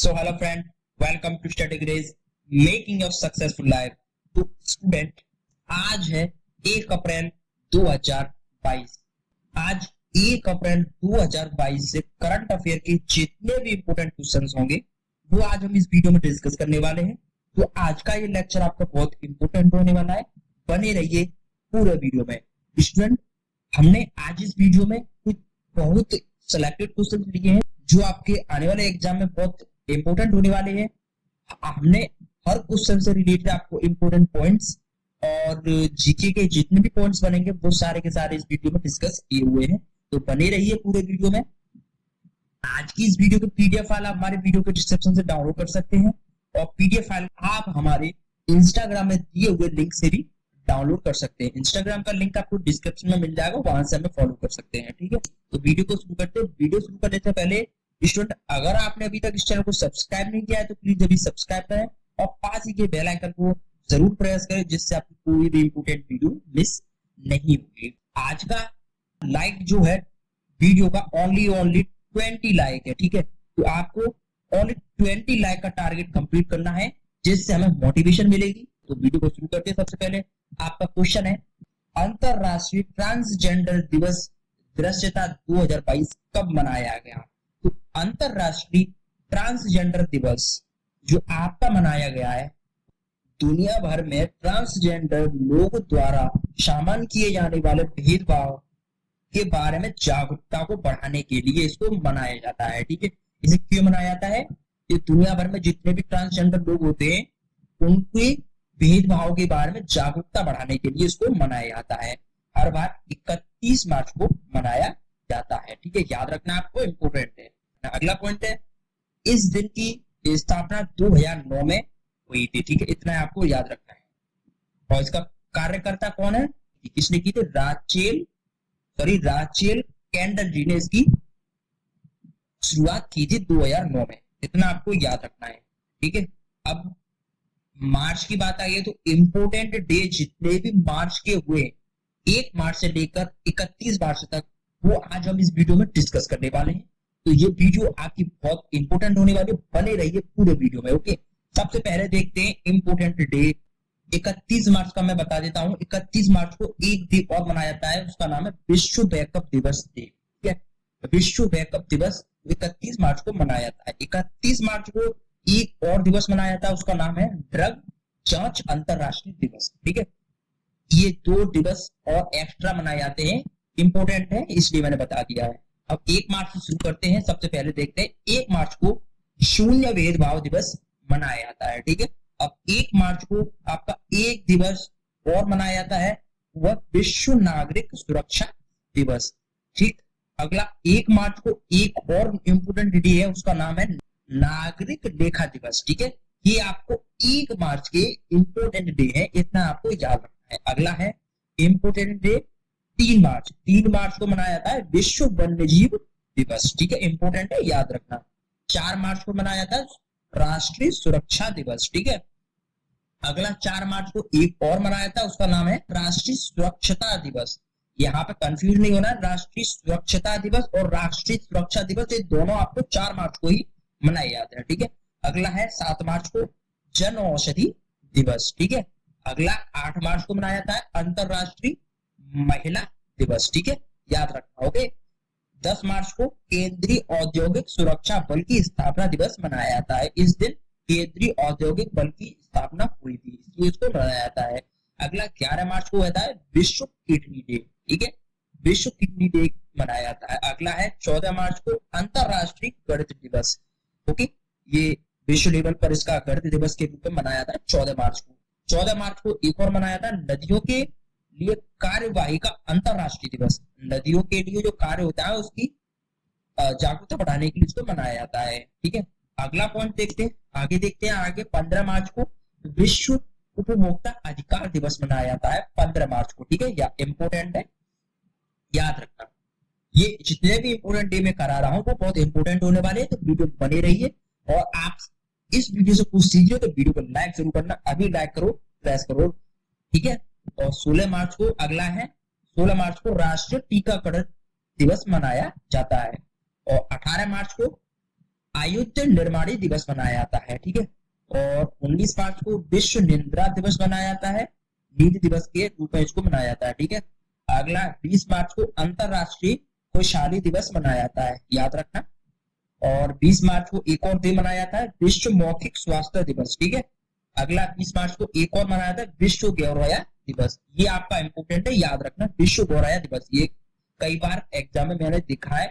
So hello friend, welcome to Study Grace, making your successful life. तो student, आज है 1 अप्रैल 2022। आज 1 अप्रैल 2022 से करंट अफेयर के जितने भी इंपोर्टेंट क्वेश्चंस होंगे वो आज हम इस वीडियो में डिस्कस करने वाले हैं। तो आज का ये लेक्चर आपका बहुत इंपोर्टेंट होने वाला है, बने रहिए पूरे वीडियो में। स्टूडेंट, हमने आज इस वीडियो में कुछ बहुत सिलेक्टेड क्वेश्चन लिए हैं जो आपके आने वाले एग्जाम में बहुत इंपोर्टेंट होने वाले हैं। हमने हर क्वेश्चन से रिलेटेड आपको इंपोर्टेंट पॉइंट्स और जीके के जितने भी पॉइंट्स बनेंगे वो सारे के सारे इस वीडियो में डिस्कस किए हुए हैं। तो बने रहिए पूरे वीडियो में। आज की इस वीडियो के पीडीएफ फाइल आप हमारे वीडियो के डिस्क्रिप्शन से डाउनलोड कर सकते हैं और पीडीएफ फाइल आप हमारे इंस्टाग्राम में दिए हुए लिंक से भी डाउनलोड कर सकते हैं। इंस्टाग्राम का लिंक आपको डिस्क्रिप्शन में मिल जाएगा, वहां से हमें फॉलो कर सकते हैं। ठीक है, तो वीडियो को शुरू करते हैं। वीडियो शुरू करने से पहले स्टूडेंट, अगर आपने अभी तक इस चैनल को सब्सक्राइब नहीं किया है तो प्लीज अभी सब्सक्राइब करें और पास ही के बेल आइकन को जरूर प्रेस करें जिससे आपकी कोई भी इंपोर्टेंट वीडियो मिस नहीं होगी। आज का लाइक जो है वीडियो का ओनली 20 लाइक है। ठीक है, तो आपको ओनली 20 लाइक का टारगेट कंप्लीट करना है जिससे हमें मोटिवेशन मिलेगी। तो वीडियो को शुरू करते हैं। सबसे पहले आपका क्वेश्चन है, अंतरराष्ट्रीय ट्रांसजेंडर दिवस दृश्यता 2022 कब मनाया गया? तो अंतरराष्ट्रीय ट्रांसजेंडर दिवस जो आपका मनाया गया है, दुनिया भर में ट्रांसजेंडर लोग द्वारा सामना किए जाने वाले भेदभाव के बारे में जागरूकता को बढ़ाने के लिए इसको मनाया जाता है। ठीक है, इसे क्यों मनाया जाता है? कि दुनिया भर में जितने भी ट्रांसजेंडर लोग होते हैं उनके भेदभाव के बारे में जागरूकता बढ़ाने के लिए इसको मनाया जाता है। हर बार 31 मार्च को मनाया जाता है। ठीक है, याद रखना आपको, इंपोर्टेंट है। अगला पॉइंट है, इस दिन की स्थापना 2009 में हुई थी। ठीक है, इतना आपको याद रखना है। और इसका कार्यकर्ता कौन है, किसने की थी? राचेल कैंडल जी ने इसकी शुरुआत की थी 2009 में। इतना आपको याद रखना है। ठीक है, अब मार्च की बात आई है तो इंपोर्टेंट डे जितने भी मार्च के हुए 1 मार्च से लेकर 31 मार्च तक वो आज हम इस वीडियो में डिस्कस करने वाले हैं। तो ये वीडियो आपकी बहुत इंपोर्टेंट होने वाली है, बने रहिए पूरे वीडियो में। ओके, सबसे पहले देखते हैं इंपोर्टेंट डे 31 मार्च का। मैं बता देता हूं, 31 मार्च को एक दिन और मनाया जाता है, उसका नाम है विश्व बैकअप दिवस डे। ठीक है, विश्व बैकअप दिवस 31 मार्च को मनाया जाता है। 31 मार्च को एक और दिवस मनाया जाता है, उसका नाम है ड्रग जांच अंतरराष्ट्रीय दिवस। ठीक है, ये 2 दिवस और एक्स्ट्रा मनाए जाते हैं, इंपोर्टेंट है इसलिए मैंने बता दिया है। अब 1 मार्च से शुरू करते हैं। सबसे पहले देखते हैं 1 मार्च को शून्य भेदभाव दिवस मनाया जाता है। ठीक है, अब 1 मार्च को आपका एक दिवस और मनाया जाता है, वह विश्व नागरिक सुरक्षा दिवस। ठीक, अगला 1 मार्च को एक और इंपोर्टेंट डे है, उसका नाम है नागरिक लेखा दिवस। ठीक है, ये आपको 1 मार्च के इंपोर्टेंट डे है, इतना आपको याद रखना है। अगला है इंपोर्टेंट डे 3 मार्च को मनाया जाता है विश्व वन्यजीव दिवस। ठीक है, इंपोर्टेंट है, याद रखना। 4 मार्च को मनाया जाता है राष्ट्रीय सुरक्षा दिवस। ठीक है, अगला 4 मार्च को एक और मनाया जाता है, उसका नाम है राष्ट्रीय सुरक्षता दिवस। यहाँ पे कंफ्यूज नहीं होना, राष्ट्रीय सुरक्षता दिवस और राष्ट्रीय सुरक्षा दिवस ये दोनों आपको 4 मार्च को ही मनाए जाते हैं। ठीक है, अगला है 7 मार्च को जन औषधि दिवस। ठीक है, अगला 8 मार्च को मनाया जाता है अंतरराष्ट्रीय महिला दिवस। ठीक है, याद रखना। ओके, 10 मार्च को केंद्रीय औद्योगिक सुरक्षा बल की स्थापना दिवस मनाया जाता है। इस दिन केंद्रीय औद्योगिक बल की स्थापना हुई थी, इसलिए इसको मनाया जाता है। अगला 11 मार्च को होता है विश्व किडनी डे। ठीक है, विश्व किडनी डे मनाया जाता है। अगला है 14 मार्च को अंतरराष्ट्रीय गणित दिवस। ओके, ये विश्व लेवल पर इसका गणित दिवस के रूप में मनाया जाता है 14 मार्च को। 14 मार्च को एक और मनाया जाता है नदियों के लिए कार्यवाही का अंतरराष्ट्रीय दिवस। नदियों के लिए जो कार्य होता है उसकी जागरूकता बढ़ाने के लिए इसको मनाया जाता है। ठीक है, अगला पॉइंट देखते हैं, आगे 15 मार्च को विश्व उपभोक्ता अधिकार दिवस मनाया जाता है 15 मार्च को। ठीक है, या इंपोर्टेंट है, याद रखना। ये जितने भी इंपोर्टेंट डे में करा रहा हूं वो बहुत इंपोर्टेंट होने वाले हैं, तो वीडियो बने रहिए। और आप इस वीडियो से कुछ सीख रहे हो तो वीडियो को लाइक जरूर करना, अभी लाइक करो, प्रेस करो। ठीक है, और 16 मार्च को अगला है, 16 मार्च को राष्ट्रीय टीकाकरण दिवस मनाया जाता है। और 18 मार्च को आयुध निर्माणी दिवस मनाया जाता है, ठीक है। और 19 मार्च को विश्व निद्रा दिवस मनाया जाता है, नींद दिवस के रूप में इसको मनाया जाता है, ठीक है। अगला 20 मार्च को अंतरराष्ट्रीय खुशहाली दिवस मनाया जाता है, याद रखना। और 20 मार्च को एक और दिन मनाया जाता है, विश्व मौखिक स्वास्थ्य दिवस, ठीक है। अगला 20 मार्च को एक और मनाया जाता है, विश्व गौरया दिवस। ये आपका इंपोर्टेंट है, याद रखना, विश्व गौरया दिवस। ये कई बार एग्जाम में मैंने दिखा है,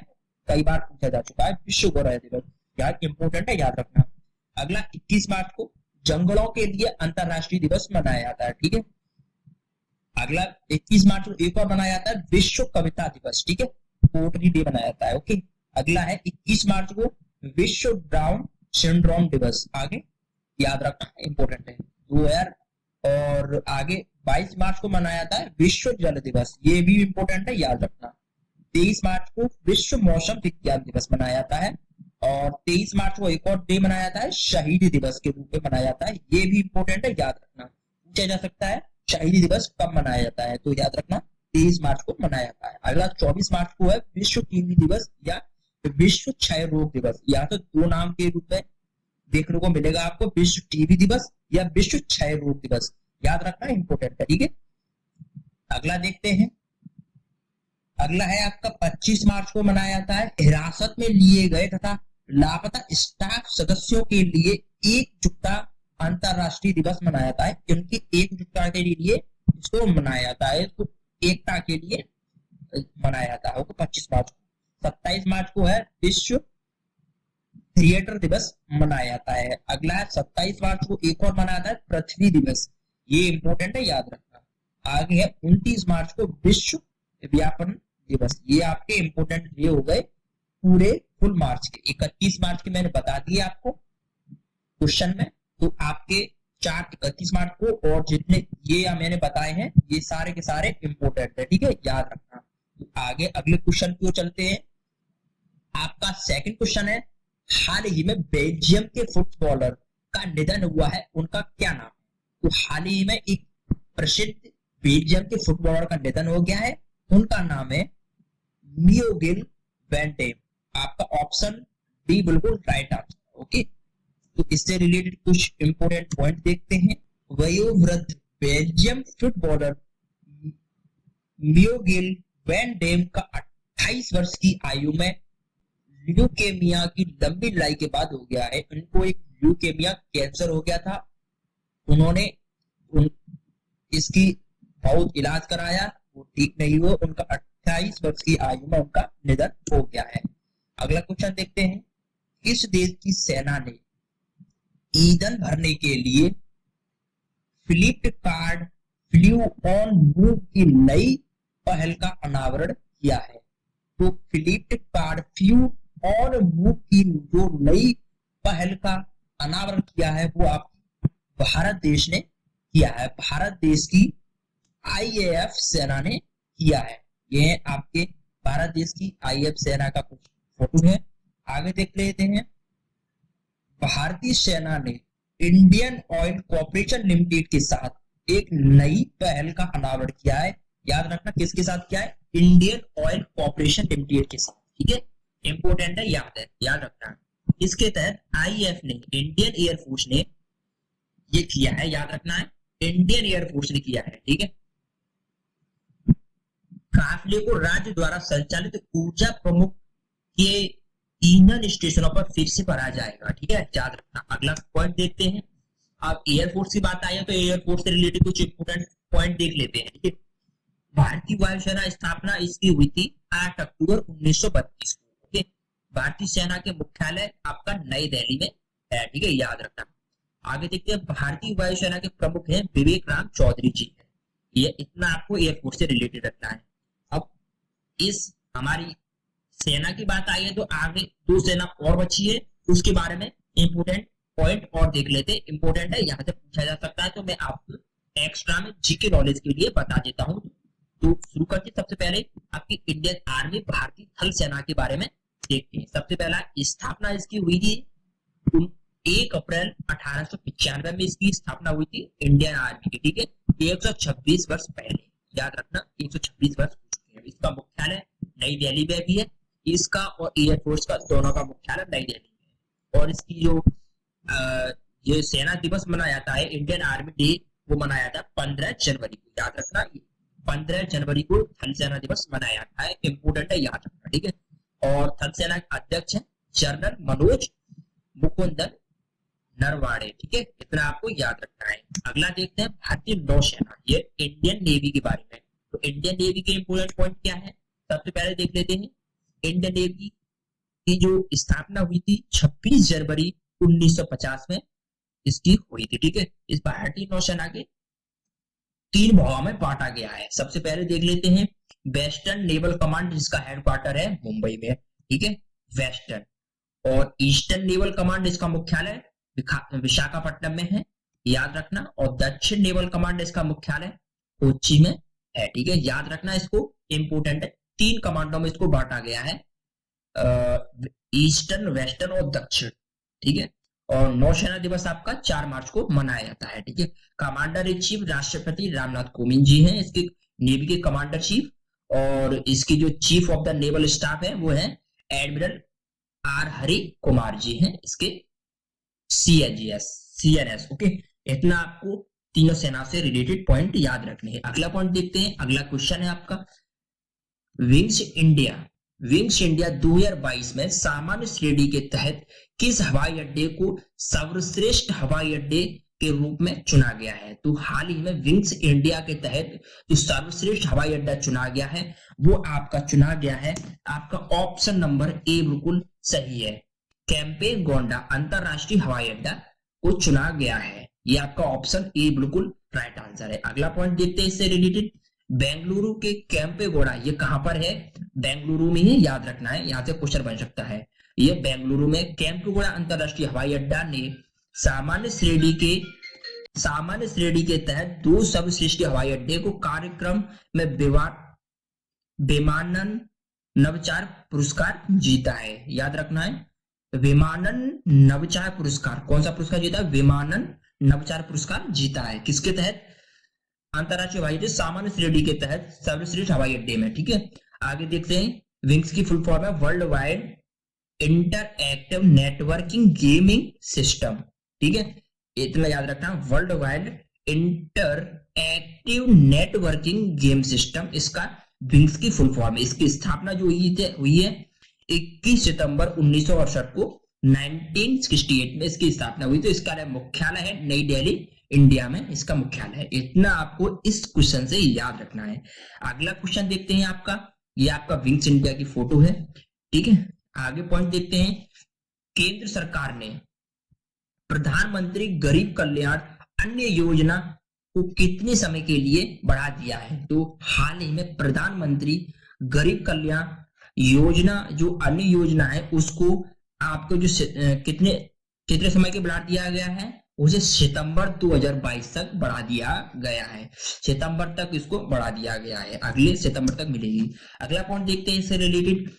कई बार पूछा जा चुका है, विश्व गौरया दिवस, याद इंपोर्टेंट है, याद रखना। अगला 21 मार्च को जंगलों के लिए अंतरराष्ट्रीय दिवस मनाया जाता है, ठीक है। अगला 21 मार्च को एक और मनाया जाता है, विश्व कविता दिवस, ठीक है, पोएट्री डे मनाया जाता है, ओके। अगला है 21 मार्च को विश्व डाउन सिंड्रोम दिवस, आगे याद रखना, इंपोर्टेंट है 2000। और आगे 22 मार्च को मनाया जाता है विश्व जल दिवस, ये भी इंपोर्टेंट है, याद रखना। 23 मार्च को विश्व मौसम विज्ञान दिवस मनाया जाता है। और 23 मार्च को एक और डे मनाया जाता है, शहीद दिवस के रूप में मनाया जाता है, ये भी इंपोर्टेंट है, याद रखना। पूछा जा सकता है शहीद दिवस कब मनाया जाता है, तो याद रखना 23 मार्च को मनाया जाता है। अगला 24 मार्च को है विश्व टीबी दिवस या विश्व क्षय रोग दिवस, या तो दो नाम के रूप में देखने को मिलेगा आपको, विश्व टीबी दिवस या विश्व क्षय रोग दिवस, याद रखना, इंपोर्टेंट है, ठीक है। अगला देखते हैं, अगला है आपका 25 मार्च को मनाया जाता है हिरासत में लिए गए तथा लापता स्टाफ सदस्यों के लिए एकजुटता अंतरराष्ट्रीय दिवस मनाया जाता है। उनकी एकजुटता के लिए इसको मनाया जाता है, इसको एकता के लिए मनाया जाता है, 25 मार्च को। 27 मार्च को है विश्व थिएटर दिवस मनाया जाता है। अगला है 27 मार्च को एक और मनाया जाता है पृथ्वी दिवस, ये इंपोर्टेंट है, याद रखना। आगे है 29 मार्च को विश्व व्यापन दिवस, ये आपके इंपोर्टेंट ये हो गए पूरे फुल मार्च के। 31 मार्च के मैंने बता दिए आपको क्वेश्चन में, तो आपके 31 मार्च को और जितने ये मैंने बताए हैं ये सारे के सारे इंपोर्टेंट है, ठीक है, याद रखना। तो आगे अगले क्वेश्चन की ओर चलते हैं। आपका सेकंड क्वेश्चन है, हाल ही में बेल्जियम के फुटबॉलर का निधन हुआ है, उनका क्या नाम है? तो हाल ही में एक प्रसिद्ध बेल्जियम के फुटबॉलर का निधन हो गया है, उनका नाम है मियोगिल वैन डेम। आपका ऑप्शन डी बिल्कुल राइट आंसर, ओके। तो इससे रिलेटेड कुछ इंपोर्टेंट पॉइंट देखते हैं। वयोवृद्ध बेल्जियम फुटबॉलर मियोगिल वैन डेम का 28 वर्ष की आयु में ल्यूकेमिया की लंबी लड़ाई के बाद हो गया है। उनको एक ल्यूकेमिया कैंसर हो गया था, उन्होंने इसकी बहुत इलाज कराया, वो ठीक नहीं हुआ, उनका 28 वर्ष की आयु में उनका निधन हो गया है। अगला क्वेश्चन देखते हैं, किस देश की सेना ने ईंधन भरने के लिए फ्लिपकार्ट फ्लू ऑन मूव की नई पहल का अनावरण किया है? तो फ्लिपकार्ट फ्लू ऑन मूव की जो नई पहल का अनावरण किया है वो आप भारत देश ने किया है, भारत देश की आईएएफ सेना ने किया है। ये आपके भारत देश की आईएएफ सेना का कुछ फोटो है। आगे देख लेते हैं, भारतीय सेना ने इंडियन ऑयल कॉर्पोरेशन लिमिटेड के साथ एक नई पहल का अनावरण किया है, याद रखना किसके साथ किया है, इंडियन ऑयल कॉर्पोरेशन लिमिटेड के साथ, ठीक है, इंपोर्टेंट है, याद रखना। इसके तहत आईएएफ ने, इंडियन एयरफोर्स ने ये किया है, याद रखना है, इंडियन एयरफोर्स ने किया है, ठीक है। काफिले को राज्य द्वारा संचालित ऊर्जा प्रमुख के ईंधन स्टेशनों पर फिर से भरा जाएगा, ठीक है, याद रखना। अगला पॉइंट देखते हैं, अब एयरफोर्स की बात आई है तो एयरफोर्स से रिलेटेड कुछ इंपोर्टेंट पॉइंट देख लेते हैं, ठीक है। भारतीय वायुसेना स्थापना इसकी हुई थी 8 अक्टूबर 1932 को, ओके। भारतीय सेना के मुख्यालय आपका नई दिल्ली में है, ठीक है, याद रखना। आगे देखते हैं, भारतीय वायुसेना के प्रमुख हैं विवेक राम चौधरी जी है, ये इतना आपको एयरफोर्स से रिलेटेड रखना है। अब इस हमारी सेना की बात आई है तो आगे दो सेना और बची है, उसके बारे में इंपोर्टेंट पॉइंट और देख लेते हैं, इंपोर्टेंट है, यहाँ से पूछा जा सकता है, तो मैं आपको एक्स्ट्रा में जीके नॉलेज के लिए बता देता हूँ। तो शुरू करते सबसे पहले आपकी इंडियन आर्मी भारतीय थल सेना के बारे में देखते हैं। सबसे पहला स्थापना इसकी हुई थी 1 अप्रैल 1895 में इसकी स्थापना हुई थी इंडियन आर्मी की, ठीक है, 126 वर्ष पहले, याद रखना 126 वर्ष हो चुके हैं। इसका मुख्यालय नई दिल्ली में भी है, इसका और एयरफोर्स का दोनों का मुख्यालय नई दिल्ली में है। और इसकी जो ये सेना दिवस मनाया जाता है, इंडियन आर्मी डे, वो मनाया जाता है 15 जनवरी को, याद रखना। 15 जनवरी को थल सेना दिवस मनाया जाता है, इंपोर्टेंट है, याद रखना, ठीक है। और थल सेना के अध्यक्ष है जनरल मनोज मुकुंदन नरवाड़े, ठीक है, इतना आपको याद रखना है। अगला देखते हैं भारतीय नौसेना, ये इंडियन नेवी के बारे में। तो इंडियन नेवी के इंपोर्टेंट पॉइंट क्या है, सबसे पहले देख लेते हैं। इंडियन नेवी की जो स्थापना हुई थी 26 जनवरी 1950 में इसकी हुई थी, ठीक है। इस भारतीय नौसेना के 3 भागों में बांटा गया है। सबसे पहले देख लेते हैं वेस्टर्न नेवल कमांड, जिसका हेडक्वार्टर है मुंबई में, ठीक है, वेस्टर्न। और ईस्टर्न नेवल कमांड, इसका मुख्यालय विशाखापट्टनम में है, याद रखना। और दक्षिण नेवल कमांड, इसका मुख्यालय कोच्चि में है, ठीक है, याद रखना, इसको इंपोर्टेंट है। 3 कमांडों में इसको बांटा गया है, ईस्टर्न, वेस्टर्न और दक्षिण, ठीक है। और नौसेना दिवस आपका 4 मार्च को मनाया जाता है, ठीक है। कमांडर इन चीफ राष्ट्रपति रामनाथ कोविंद जी हैं, इसके नेवी के कमांडर चीफ। और इसकी जो chief of the naval staff है वो है एडमिरल आर हरि कुमार जी हैं, इसके सीएनएस, ओके। इतना आपको तीनों सेना से रिलेटेड पॉइंट याद रखने हैं। अगला पॉइंट देखते हैं, अगला क्वेश्चन है आपका विंग्स इंडिया। विंग्स इंडिया 2022 में सामान्य श्रेणी के तहत किस हवाई अड्डे को सर्वश्रेष्ठ हवाई अड्डे के रूप में चुना गया है। तो हाल ही में विंग्स इंडिया के तहत जो सर्वश्रेष्ठ हवाई अड्डा चुना गया है वो आपका चुना गया है, आपका ऑप्शन नंबर ए बिल्कुल सही है, कैंपे गोंडा अंतरराष्ट्रीय हवाई अड्डा को चुना गया है। ये आपका ऑप्शन ए बिल्कुल राइट आंसर है। अगला पॉइंट देखते हैं इससे रिलेटेड, बेंगलुरु के कैंपेगौड़ा, ये कहां पर है, बेंगलुरु में ही, याद रखना है, यहां से क्वेश्चन बन सकता है। ये बेंगलुरु में कैंपेगौड़ा अंतरराष्ट्रीय हवाई अड्डा ने सामान्य श्रेणी के तहत 2 सर्वश्रेष्ठ हवाई अड्डे को कार्यक्रम में विमानन नवचार पुरस्कार जीता है, याद रखना है। विमानन नवचार पुरस्कार, कौन सा पुरस्कार जीता है, विमानन नवचार पुरस्कार जीता है, किसके तहत, अंतरराष्ट्रीय हवाई अड्डे सामान्य श्रेणी के तहत सर्वश्रेष्ठ हवाई अड्डे में, ठीक है। आगे देखते हैं, विंग्स की फुल फॉर्म है world wide interactive networking gaming system, ठीक है, इतना याद रखना, world wide interactive networking game system, इसका विंग्स की फुल फॉर्म है। इसकी स्थापना जो हुई है 21 सितंबर 1968 को 1968 में इसकी स्थापना हुई। तो इसका मुख्यालय है नई दिल्ली, इंडिया में इसका मुख्यालय है। इतना आपको इस क्वेश्चन से याद रखना है। अगला क्वेश्चन देखते हैं आपका, ये आपका विंग्स इंडिया की फोटो है, ठीक है। आगे पॉइंट देखते हैं, केंद्र सरकार ने प्रधानमंत्री गरीब कल्याण अन्य योजना को कितने समय के लिए बढ़ा दिया है। तो हाल ही में प्रधानमंत्री गरीब कल्याण योजना जो अन्य योजना है उसको आपको जो कितने समय के बढ़ा दिया गया है, उसे सितंबर 2022 तक बढ़ा दिया गया है, सितंबर तक इसको बढ़ा दिया गया है, अगले सितंबर तक मिलेगी। अगला पॉइंट देखते हैं इससे रिलेटेड,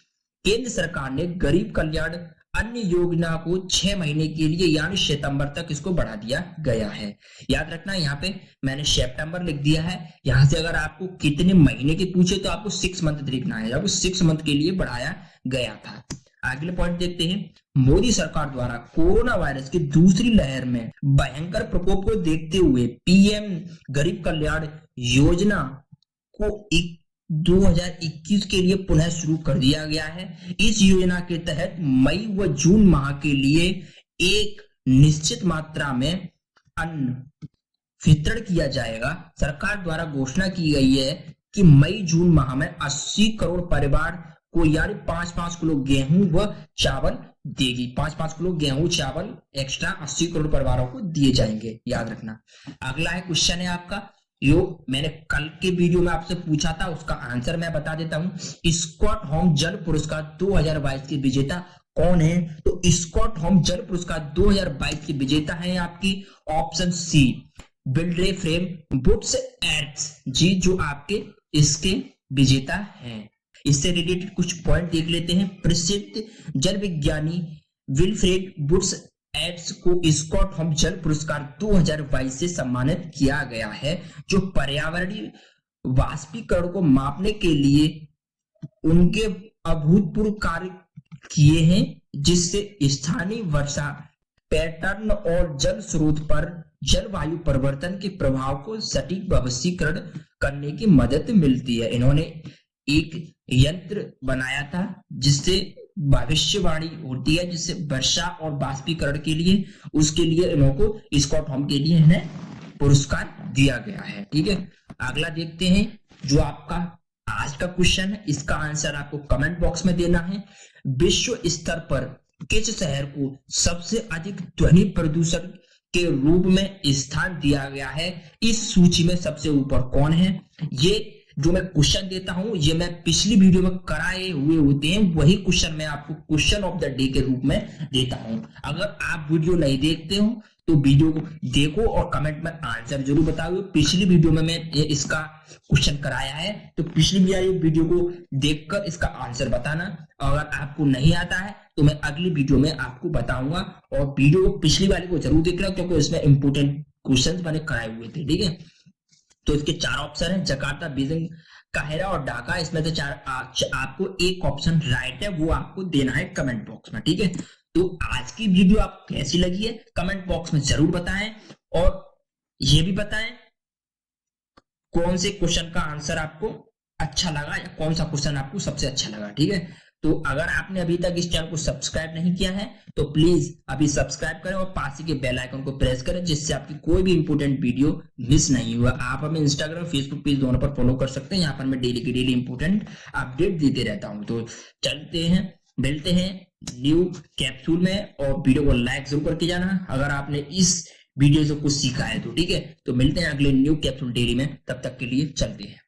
केंद्र सरकार ने गरीब कल्याण अन्य योजना को 6 महीने के लिए यानी सितंबर तक इसको बढ़ा दिया गया है। याद रखना, यहाँ पे मैंने सितंबर लिख दिया है, यहां से अगर आपको कितने महीने के पूछे तो आपको 6 मंथ लिखना है, आपको 6 मंथ के लिए बढ़ाया गया था। अगले पॉइंट देखते हैं, मोदी सरकार द्वारा कोरोना वायरस की दूसरी लहर में भयंकर प्रकोप को देखते हुए पीएम गरीब कल्याण योजना को 2021 के लिए पुनः शुरू कर दिया गया है। इस योजना के तहत मई व जून माह के लिए एक निश्चित मात्रा में अन्न वितरण किया जाएगा। सरकार द्वारा घोषणा की गई है कि मई जून माह में 80 करोड़ परिवार को यानी 5-5 किलो गेहूं व चावल देगी, 5-5 किलो गेहूं चावल एक्स्ट्रा 80 करोड़ परिवारों को दिए जाएंगे, याद रखना। अगला है क्वेश्चन है आपका, यो मैंने कल के वीडियो में आपसे पूछा था, उसका आंसर मैं बता देता हूं। स्कॉट होम जल पुरस्कार 2022 के विजेता कौन है। तो स्कॉट होम जल पुरस्कार 2022 के विजेता है आपकी ऑप्शन सी, बिल्ड्रे फ्रेम बुट्स एट्स जी, जो आपके इसके विजेता हैं। इससे रिलेटेड कुछ पॉइंट देख लेते हैं। प्रसिद्ध जल विज्ञानी विल्फ्रेड बुट्स एट्स को स्कॉट होम जल पुरस्कार 2022 से सम्मानित किया गया है, जो पर्यावरणीय वाष्पीकरण को मापने के लिए उनके अभूतपूर्व कार्य किए हैं जिससे स्थानीय वर्षा पैटर्न और जल स्रोत पर जलवायु परिवर्तन के प्रभाव को सटीक भविष्यीकरण करने की मदद मिलती है। इन्होंने एक यंत्र बनाया था जिससे भविष्यवाणी होती है, जिससे वर्षा और बाष्पीकरण के लिए, उसके लिए इनको स्कॉट होम के लिए इन्हें पुरस्कार दिया गया है। ठीक है, अगला देखते हैं जो आपका आज का क्वेश्चन है, इसका आंसर आपको कमेंट बॉक्स में देना है। विश्व स्तर पर किस शहर को सबसे अधिक ध्वनि प्रदूषण के रूप में स्थान दिया गया है? इस सूची में सबसे ऊपर कौन है? ये जो मैं क्वेश्चन देता हूं, ये मैं पिछली वीडियो में कराए हुए होते हैं, वही क्वेश्चन मैं आपको क्वेश्चन ऑफ द डे के रूप में देता हूं। अगर आप वीडियो नहीं देखते हो तो वीडियो को देखो और कमेंट में आंसर जरूर बताओ। पिछली वीडियो में मैं इसका क्वेश्चन कराया है, तो पिछली वीडियो को देखकर इसका आंसर बताना। अगर आपको नहीं आता है तो मैं अगली वीडियो में आपको बताऊंगा, और वीडियो को पिछली वाली को जरूर देखना क्योंकि इसमें इंपोर्टेंट क्वेश्चन मैंने कराए हुए थे। ठीक है, तो इसके 4 ऑप्शन है, जकार्ता, बीजिंग, काहिरा और ढाका। इसमें से आपको एक ऑप्शन राइट है, वो आपको देना है कमेंट बॉक्स में। ठीक है, तो आज की वीडियो आपको कैसी लगी है कमेंट बॉक्स में जरूर बताएं, और ये भी बताएं कौन से क्वेश्चन का आंसर आपको अच्छा लगा या कौन सा क्वेश्चन आपको सबसे अच्छा लगा। ठीक है, तो अगर आपने अभी तक इस चैनल को सब्सक्राइब नहीं किया है तो प्लीज अभी सब्सक्राइब करें और पास ही के बेल आइकन को प्रेस करें, जिससे आपकी कोई भी इंपोर्टेंट वीडियो मिस नहीं हुआ। आप हमें इंस्टाग्राम, फेसबुक पेज दोनों पर फॉलो कर सकते हैं, यहाँ पर मैं डेली की डेली इंपोर्टेंट अपडेट देते रहता हूँ। तो चलते हैं, मिलते हैं न्यू कैप्सूल में, और वीडियो को लाइक जरूर करके जाना अगर आपने इस वीडियो से कुछ सीखा है तो। ठीक है, तो मिलते हैं अगले न्यू कैप्सूल डेली में, तब तक के लिए चलते हैं।